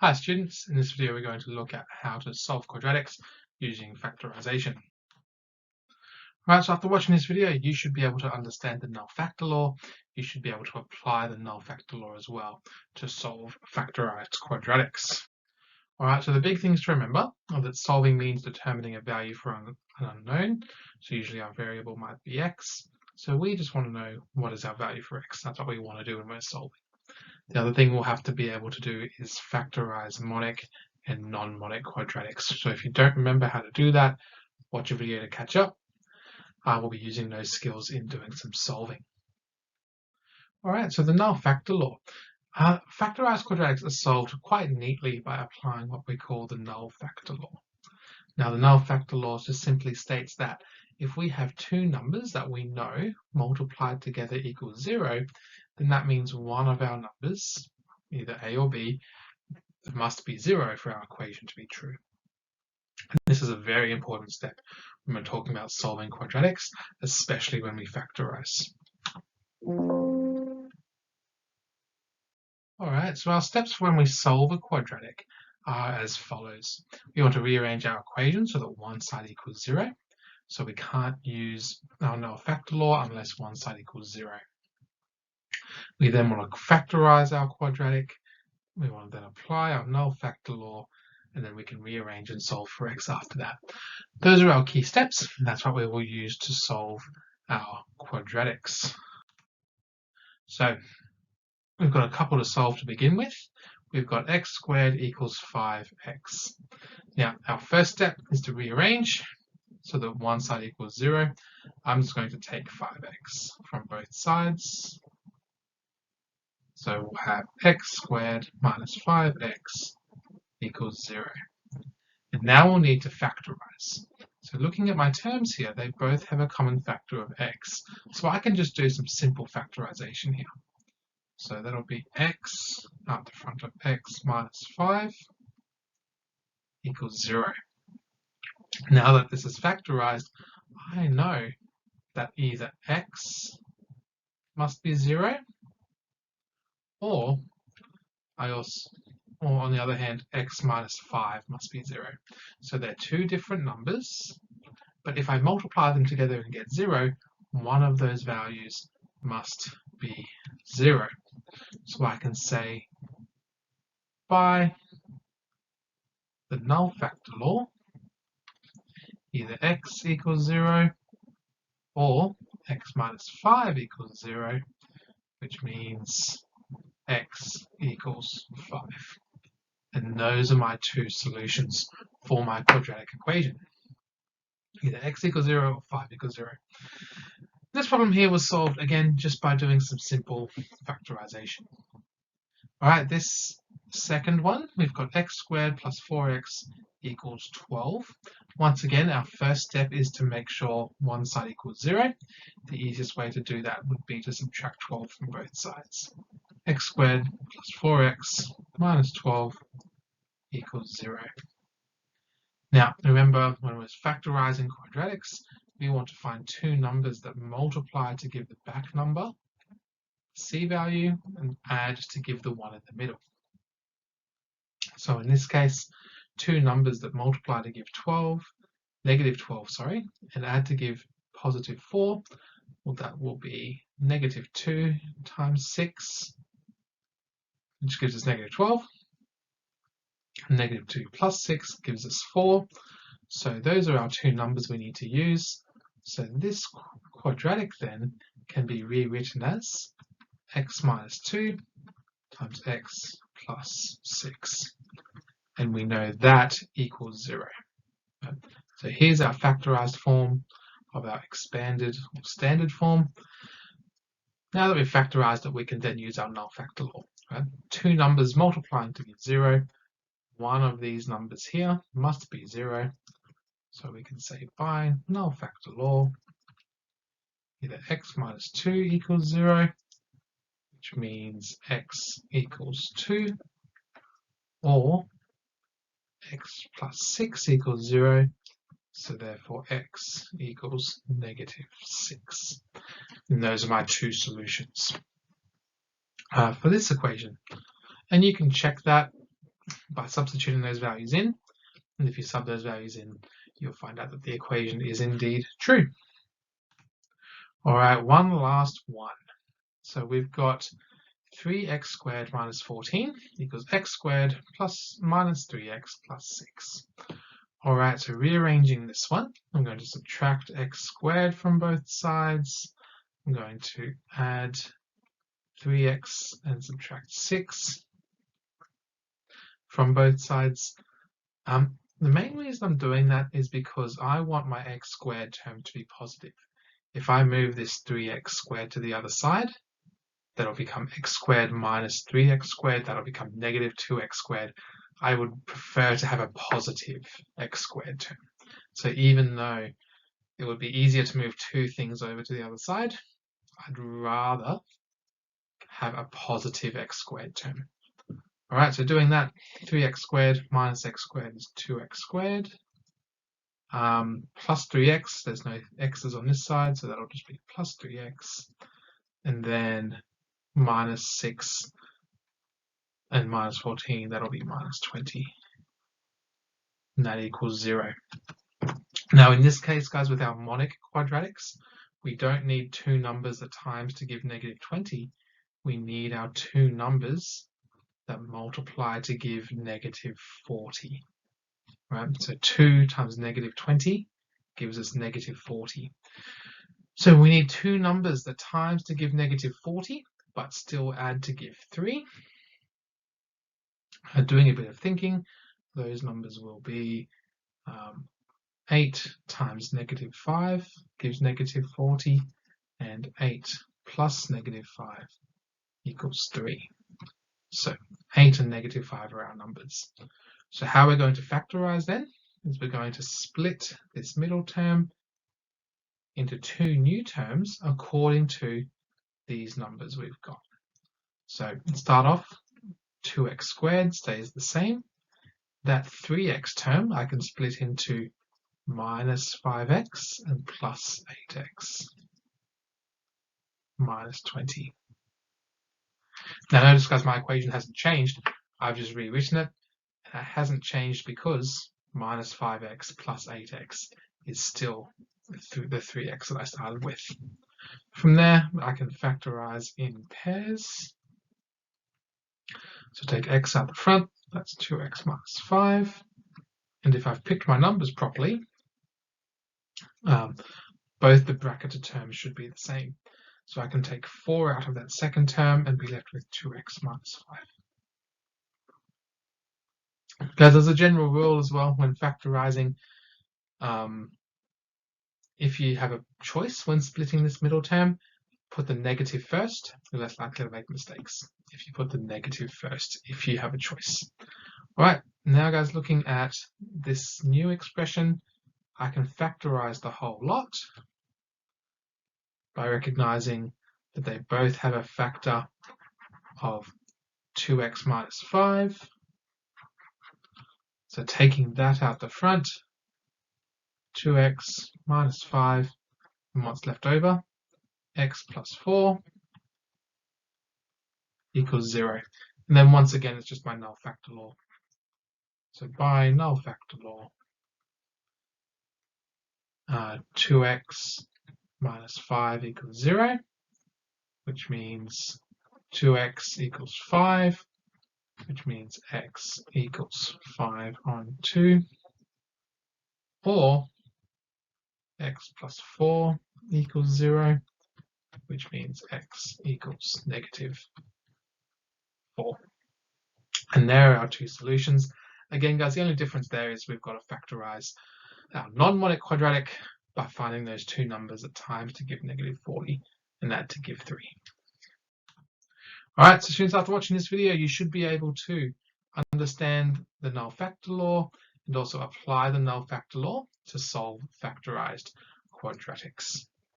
Hi students, in this video we're going to look at how to solve quadratics using factorization. Right, so after watching this video you should be able to understand the null factor law. You should be able to apply the null factor law as well to solve factorized quadratics. Alright, so the big things to remember are that solving means determining a value for an unknown. So usually our variable might be x. So we just want to know what is our value for x. That's what we want to do when we're solving. The other thing we'll have to be able to do is factorize monic and non-monic quadratics. So if you don't remember how to do that, watch a video to catch up. We'll be using those skills in doing some solving. All right, so the null factor law. Factorized quadratics are solved quite neatly by applying what we call the null factor law. Now, the null factor law just simply states that if we have two numbers that we know multiplied together equals 0, then that means one of our numbers, either a or b, must be 0 for our equation to be true. And this is a very important step when we're talking about solving quadratics, especially when we factorize. All right, so our steps when we solve a quadratic are as follows. We want to rearrange our equation so that one side equals 0. So we can't use our null factor law unless one side equals 0. We then want to factorize our quadratic. We want to then apply our null factor law, and then we can rearrange and solve for x after that. Those are our key steps, and that's what we will use to solve our quadratics. So we've got a couple to solve to begin with. We've got x squared equals 5x. Now, our first step is to rearrange so that one side equals 0. I'm just going to take 5x from both sides. So we'll have x squared minus 5x equals 0. And now we'll need to factorize. So looking at my terms here, they both have a common factor of x. So I can just do some simple factorization here. So that'll be x out the front of x minus 5 equals 0. Now that this is factorized, I know that either x must be 0 or on the other hand, x minus 5 must be 0. So they're two different numbers, but if I multiply them together and get 0, one of those values must be 0. So I can say by the null factor law, either x equals 0 or x minus 5 equals 0, which means x equals 5. And those are my two solutions for my quadratic equation. Either x equals 0 or 5 equals 0. This problem here was solved, again, just by doing some simple factorization. All right, this second one, we've got x squared plus 4x equals 12. Once again, our first step is to make sure one side equals 0. The easiest way to do that would be to subtract 12 from both sides. X squared plus 4x minus 12 equals 0. Now, remember, when we're factorizing quadratics, we want to find two numbers that multiply to give the back number, c value, and add to give the one in the middle. So in this case, two numbers that multiply to give negative 12, and add to give positive 4, well, that will be negative 2 times 6, which gives us negative 12. Negative 2 plus 6 gives us 4. So those are our two numbers we need to use. So this quadratic then can be rewritten as x minus 2 times x plus 6. And we know that equals 0. So here's our factorized form of our expanded or standard form. Now that we've factorized it, we can then use our null factor law. Right? Two numbers multiplying to give 0. One of these numbers here must be 0. So we can say by null factor law, either x minus 2 equals 0, which means x equals 2, or x plus 6 equals 0, so therefore x equals negative 6. And those are my two solutions for this equation. And you can check that by substituting those values in. And if you sub those values in, you'll find out that the equation is indeed true. All right, one last one. So we've got 3x squared minus 14 equals x squared plus minus 3x plus 6. All right, so rearranging this one, I'm going to subtract x squared from both sides. I'm going to add 3x and subtract 6 from both sides. The main reason I'm doing that is because I want my x squared term to be positive. If I move this 3x squared to the other side, that'll become x squared minus 3x squared. That'll become negative 2x squared. I would prefer to have a positive x squared term. So even though it would be easier to move two things over to the other side, I'd rather have a positive x squared term. All right, so doing that, 3x squared minus x squared is 2x squared. Plus 3x, there's no x's on this side, so that'll just be plus 3x. And then minus 6 and minus 14, that'll be minus 20. And that equals 0. Now in this case, guys, with our monic quadratics, we don't need two numbers at times to give negative 20. We need our two numbers that multiply to give negative 40. Right? So 2 times negative 20 gives us negative 40. So we need two numbers that times to give negative 40, but still add to give 3. Doing a bit of thinking, those numbers will be 8 times negative 5 gives negative 40, and 8 plus negative 5 equals 3. So 8 and negative 5 are our numbers. So how we're going to factorize then is we're going to split this middle term into two new terms according to these numbers we've got. So start off, 2x squared stays the same. That 3x term I can split into minus 5x and plus 8x minus 20. Now notice, guys, my equation hasn't changed. I've just rewritten it. And it hasn't changed because minus 5x plus 8x is still the 3x that I started with. From there, I can factorize in pairs. So take x out the front, that's 2x minus 5. And if I've picked my numbers properly, both the bracketed terms should be the same. So I can take 4 out of that second term and be left with 2x minus 5. Guys, as a general rule as well, when factorizing, if you have a choice when splitting this middle term, put the negative first, you're less likely to make mistakes if you put the negative first, if you have a choice. All right, now guys, looking at this new expression, I can factorize the whole lot by recognizing that they both have a factor of 2x minus 5. So taking that out the front, 2x minus 5, and what's left over? X plus 4 equals 0. And then once again, it's just by null factor law. So by null factor law, 2x minus 5 equals 0, which means 2x equals 5, which means x equals 5 on 2, or x plus 4 equals 0, which means x equals negative 4. And there are our two solutions. Again, guys, the only difference there is we've got to factorize our non-monic quadratic by finding those two numbers at times to give negative 40 and add to give 3. All right, so students, after watching this video, you should be able to understand the null factor law and also apply the null factor law to solve factorized quadratics.